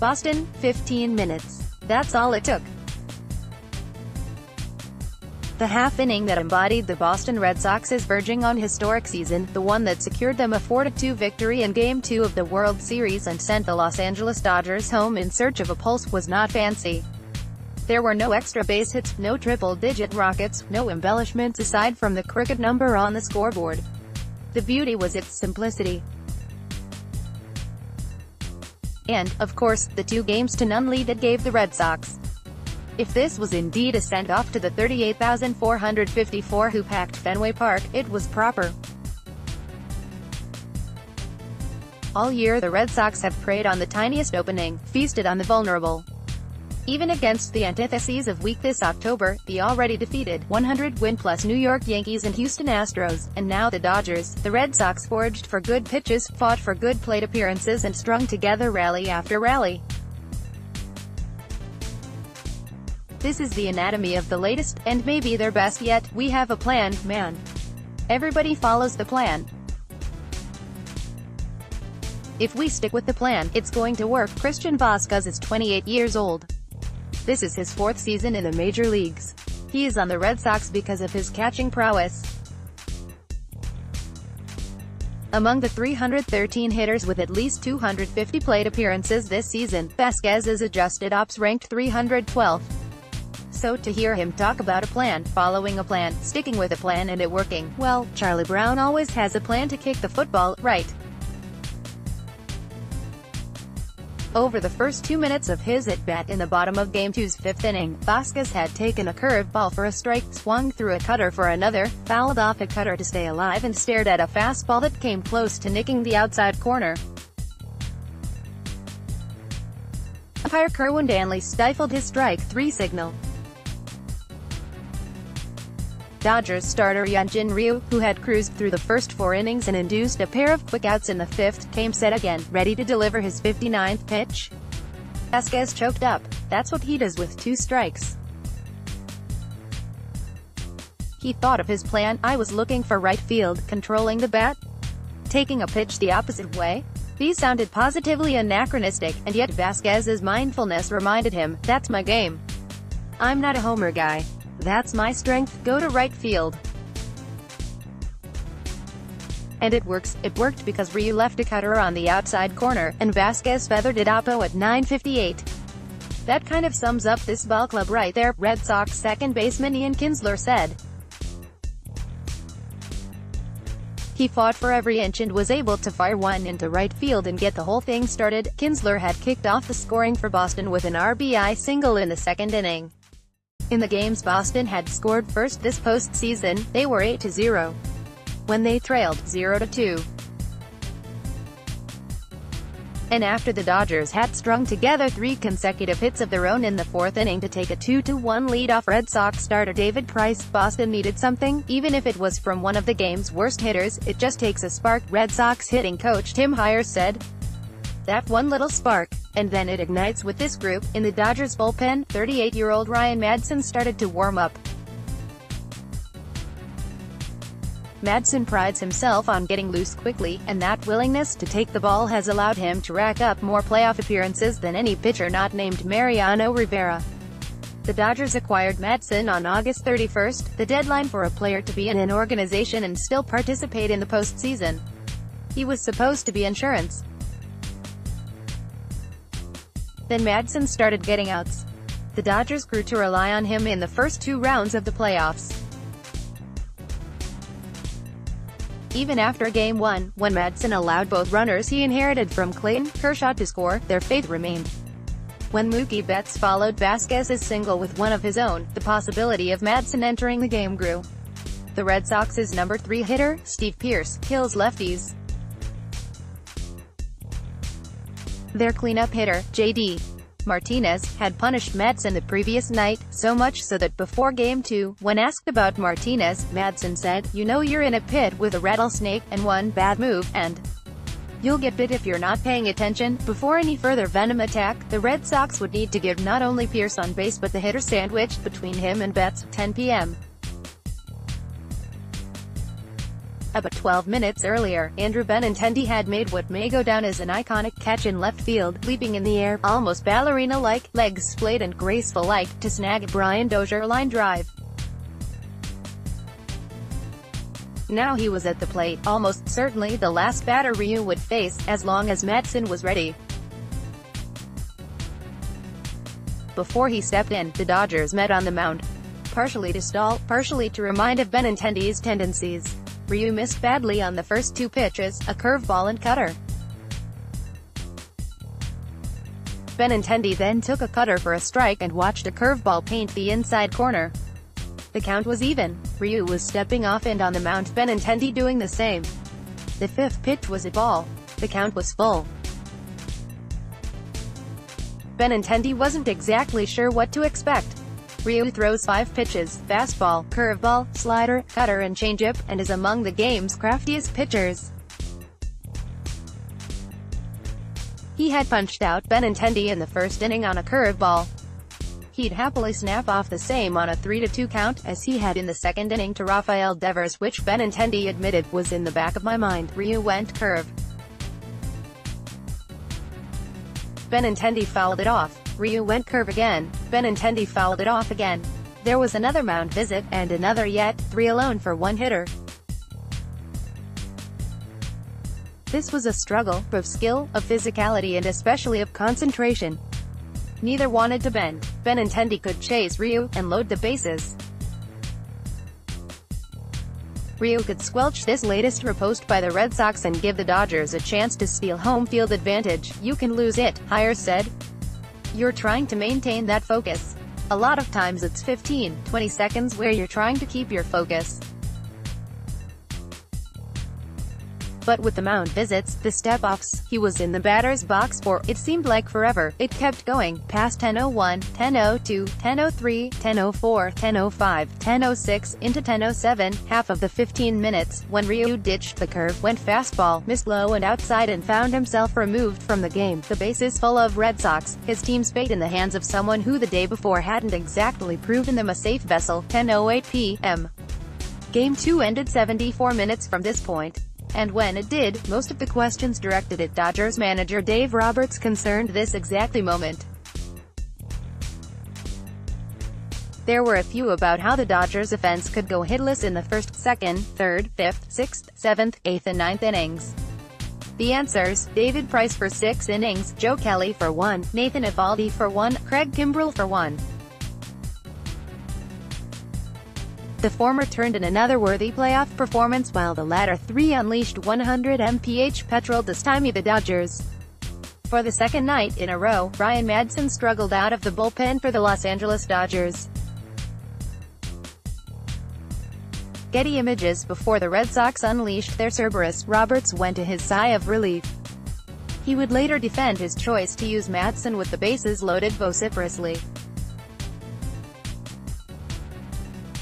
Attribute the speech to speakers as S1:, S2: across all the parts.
S1: Boston, 15 minutes. That's all it took. The half-inning that embodied the Boston Red Sox's verging-on-historic season, the one that secured them a 4-2 victory in Game 2 of the World Series and sent the Los Angeles Dodgers home in search of a pulse, was not fancy. There were no extra base hits, no triple-digit rockets, no embellishments aside from the cricket number on the scoreboard. The beauty was its simplicity. And, of course, the 2-0 lead it gave the Red Sox. If this was indeed a send-off to the 38,454 who packed Fenway Park, it was proper. All year the Red Sox have preyed on the tiniest opening, feasted on the vulnerable. Even against the antitheses of weak this October, the already defeated, 100-win-plus New York Yankees and Houston Astros, and now the Dodgers, the Red Sox foraged for good pitches, fought for good plate appearances and strung together rally after rally. This is the anatomy of the latest, and maybe their best yet. We have a plan, man. Everybody follows the plan. If we stick with the plan, it's going to work. Christian Vazquez is 28 years old. This is his 4th season in the major leagues. He is on the Red Sox because of his catching prowess. Among the 313 hitters with at least 250 plate appearances this season, Vazquez is adjusted ops ranked 312th. So to hear him talk about a plan, following a plan, sticking with a plan and it working, well, Charlie Brown always has a plan to kick the football, right? Over the first 2 minutes of his at-bat in the bottom of Game 2's 5th inning, Vazquez had taken a curveball for a strike, swung through a cutter for another, fouled off a cutter to stay alive and stared at a fastball that came close to nicking the outside corner. Umpire Kerwin Danley stifled his strike 3 signal. Dodgers starter Hyun-Jin Ryu, who had cruised through the first 4 innings and induced a pair of quick outs in the 5th, came set again, ready to deliver his 59th pitch. Vazquez choked up. That's what he does with 2 strikes. He thought of his plan. I was looking for right field, controlling the bat, taking a pitch the opposite way. These sounded positively anachronistic, and yet Vazquez's mindfulness reminded him, that's my game. I'm not a homer guy. That's my strength, go to right field. And it works. It worked because Ryu left a cutter on the outside corner, and Vazquez feathered it oppo at 9:58. That kind of sums up this ball club right there, Red Sox second baseman Ian Kinsler said. He fought for every inch and was able to fire one into right field and get the whole thing started. Kinsler had kicked off the scoring for Boston with an RBI single in the 2nd inning. In the games Boston had scored first this postseason, they were 8-0. When they trailed 0-2. And after the Dodgers had strung together 3 consecutive hits of their own in the 4th inning to take a 2-1 lead off Red Sox starter David Price, Boston needed something, even if it was from one of the game's worst hitters. It just takes a spark, Red Sox hitting coach Tim Hyer said. That one little spark, and then it ignites with this group. In the Dodgers bullpen, 38-year-old Ryan Madson started to warm up. Madson prides himself on getting loose quickly, and that willingness to take the ball has allowed him to rack up more playoff appearances than any pitcher not named Mariano Rivera. The Dodgers acquired Madson on August 31st, the deadline for a player to be in an organization and still participate in the postseason. He was supposed to be insurance. Then Madson started getting outs. The Dodgers grew to rely on him in the first 2 rounds of the playoffs. Even after Game 1, when Madson allowed both runners he inherited from Clayton Kershaw to score, their faith remained. When Mookie Betts followed Vazquez's single with one of his own, the possibility of Madson entering the game grew. The Red Sox's number 3 hitter, Steve Pearce, kills lefties. Their cleanup hitter, J.D. Martinez, had punished Madson the previous night, so much so that before Game 2, when asked about Martinez, Madson said, "You know you're in a pit with a rattlesnake, and one bad move, and you'll get bit if you're not paying attention." Before any further venom attack, the Red Sox would need to give not only Pearce on base but the hitter sandwiched between him and Betts, 10 p.m. About 12 minutes earlier, Andrew Benintendi had made what may go down as an iconic catch in left field, leaping in the air, almost ballerina-like, legs splayed and graceful-like, to snag a Brian Dozier line drive. Now he was at the plate, almost certainly the last batter Ryu would face, as long as Madsen was ready. Before he stepped in, the Dodgers met on the mound. Partially to stall, partially to remind of Benintendi's tendencies. Ryu missed badly on the first two pitches, a curveball and cutter. Benintendi then took a cutter for a strike and watched a curveball paint the inside corner. The count was even. Ryu was stepping off and on the mound, Benintendi doing the same. The fifth pitch was a ball. The count was full. Benintendi wasn't exactly sure what to expect. Ryu throws 5 pitches, fastball, curveball, slider, cutter and changeup, and is among the game's craftiest pitchers. He had punched out Benintendi in the first inning on a curveball. He'd happily snap off the same on a 3-2 count, as he had in the second inning to Rafael Devers, which Benintendi admitted was in the back of my mind. Ryu went curve. Benintendi fouled it off. Ryu went curve again. Benintendi fouled it off again. There was another mound visit, and another yet, 3 alone for one hitter. This was a struggle, of skill, of physicality and especially of concentration. Neither wanted to bend. Benintendi could chase Ryu, and load the bases. Ryu could squelch this latest riposte by the Red Sox and give the Dodgers a chance to steal home field advantage. "You can lose it," Hires said. "You're trying to maintain that focus. A lot of times it's 15-20 seconds where you're trying to keep your focus." But with the mound visits, the step-offs, he was in the batter's box for, it seemed like forever. It kept going, past 10:01, 10:02, 10:03, 10:04, 10:05, 10:06, into 10:07, half of the 15 minutes, when Ryu ditched the curve, went fastball, missed low and outside and found himself removed from the game. The bases full of Red Sox, his team's fate in the hands of someone who the day before hadn't exactly proven them a safe vessel. 10:08 p.m. Game 2 ended 74 minutes from this point. And when it did, most of the questions directed at Dodgers manager Dave Roberts concerned this exactly moment. There were a few about how the Dodgers' offense could go hitless in the first, second, third, fifth, sixth, seventh, eighth and ninth innings. The answers: David Price for 6 innings, Joe Kelly for 1, Nathan Eovaldi for 1, Craig Kimbrell for 1. The former turned in another worthy playoff performance while the latter 3 unleashed 100 mph petrol to stymie the Dodgers. For the second night in a row, Brian Madsen struggled out of the bullpen for the Los Angeles Dodgers. Getty Images: before the Red Sox unleashed their Cerberus, Roberts went to his sigh of relief. He would later defend his choice to use Madsen with the bases loaded vociferously.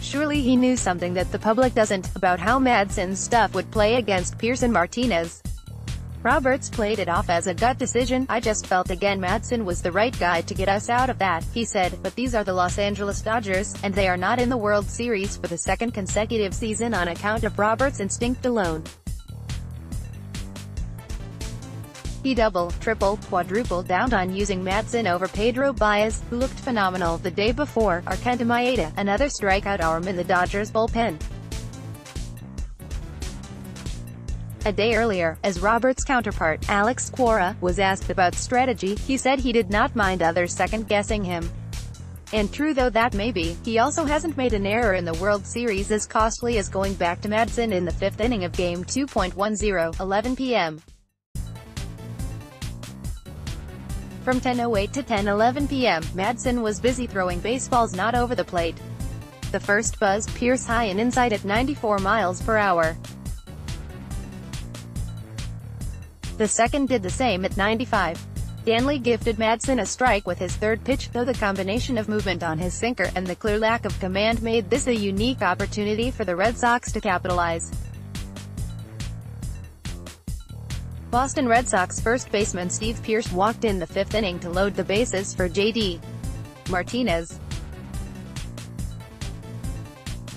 S1: Surely he knew something that the public doesn't, about how Madsen's stuff would play against Pierce and Martinez. Roberts played it off as a gut decision. "I just felt again Madsen was the right guy to get us out of that," he said, "but these are the Los Angeles Dodgers, and they are not in the World Series for the second consecutive season on account of Roberts' instinct alone." He double, triple, quadruple downed on using Madsen over Pedro Baez, who looked phenomenal the day before, or Kenta Maeda, another strikeout arm in the Dodgers bullpen. A day earlier, as Roberts' counterpart, Alex Cora, was asked about strategy, he said he did not mind others second-guessing him. And true though that may be, he also hasn't made an error in the World Series as costly as going back to Madsen in the 5th inning of Game 2.10, 11 p.m. From 10:08 to 10:11 p.m., Madsen was busy throwing baseballs not over the plate. The first buzzed Pierce high and inside at 94 miles per hour. The second did the same at 95. Danley gifted Madsen a strike with his third pitch, though the combination of movement on his sinker and the clear lack of command made this a unique opportunity for the Red Sox to capitalize. Boston Red Sox first baseman Steve Pearce walked in the 5th inning to load the bases for J.D. Martinez.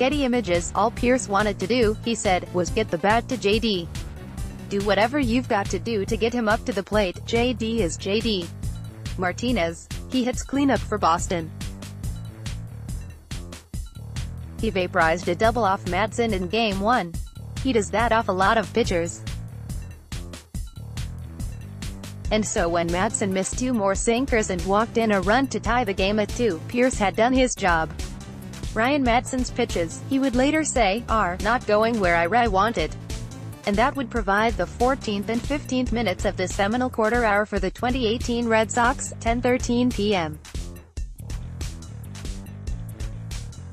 S1: Getty Images, all Pierce wanted to do, he said, was get the bat to JD. Do whatever you've got to do to get him up to the plate. JD is JD Martinez. He hits cleanup for Boston. He vaporized a double off Madsen in Game 1. He does that off a lot of pitchers. And so when Madsen missed 2 more sinkers and walked in a run to tie the game at 2, Pierce had done his job. Ryan Madsen's pitches, he would later say, are not going where I wanted. And that would provide the 14th and 15th minutes of the seminal quarter hour for the 2018 Red Sox, 10:13 p.m.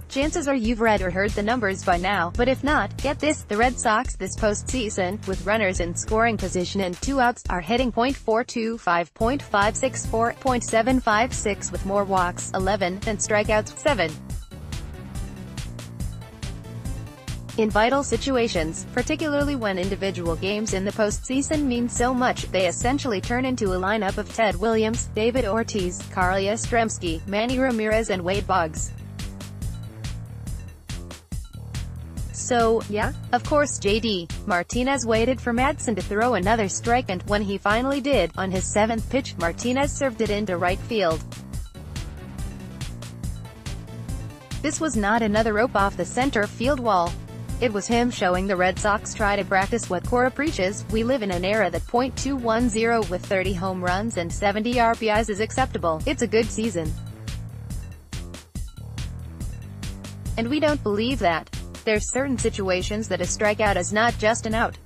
S1: Chances are you've read or heard the numbers by now, but if not, get this, the Red Sox this postseason, with runners in scoring position and 2 outs, are hitting .425, .564, .756 with more walks, 11, than strikeouts, 7. In vital situations, particularly when individual games in the postseason mean so much, they essentially turn into a lineup of Ted Williams, David Ortiz, Carl Yastrzemski, Manny Ramirez and Wade Boggs. So, yeah, of course JD Martinez waited for Madsen to throw another strike, and when he finally did, on his 7th pitch, Martinez served it into right field. This was not another rope off the center field wall. It was him showing the Red Sox try to practice what Cora preaches: we live in an era that .210 with 30 home runs and 70 RBIs is acceptable. It's a good season. And we don't believe that. There's certain situations that a strikeout is not just an out.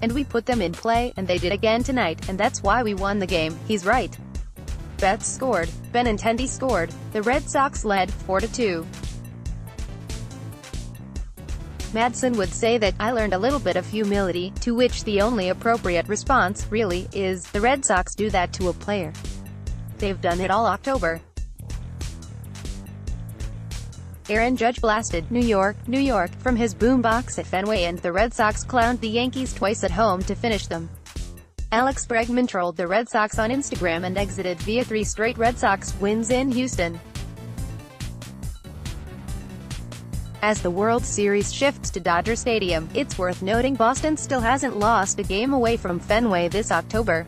S1: And we put them in play, and they did again tonight, and that's why we won the game. He's right. Betts scored. Benintendi scored. The Red Sox led, 4-2. Madsen would say that, I learned a little bit of humility, to which the only appropriate response, really, is, the Red Sox do that to a player. They've done it all October. Aaron Judge blasted New York, New York from his boombox at Fenway, and the Red Sox clowned the Yankees twice at home to finish them. Alex Bregman trolled the Red Sox on Instagram and exited via 3 straight Red Sox wins in Houston. As the World Series shifts to Dodger Stadium, it's worth noting Boston still hasn't lost a game away from Fenway this October.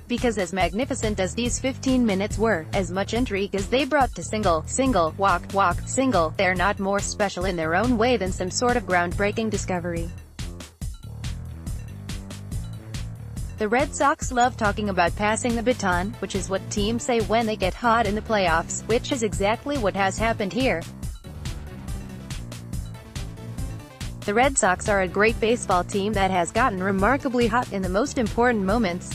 S1: Because as magnificent as these 15 minutes were, as much intrigue as they brought to single, walk, single, they're not more special in their own way than some sort of groundbreaking discovery. The Red Sox love talking about passing the baton, which is what teams say when they get hot in the playoffs, which is exactly what has happened here. The Red Sox are a great baseball team that has gotten remarkably hot in the most important moments.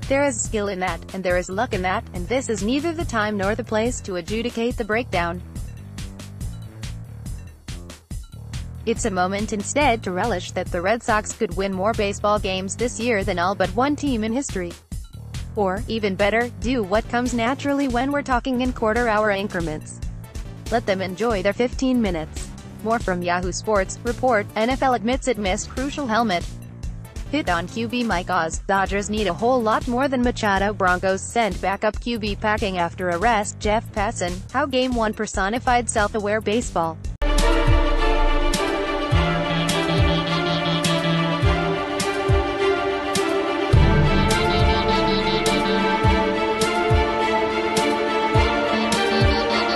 S1: There is skill in that, and there is luck in that, and this is neither the time nor the place to adjudicate the breakdown. It's a moment instead to relish that the Red Sox could win more baseball games this year than all but one team in history. Or, even better, do what comes naturally when we're talking in quarter-hour increments. Let them enjoy their 15 minutes. More from Yahoo Sports. Report, NFL admits it missed crucial helmet hit on QB Mike Oz. Dodgers need a whole lot more than Machado. Broncos send backup QB packing after arrest. Jeff Passan. How Game 1 personified self-aware baseball.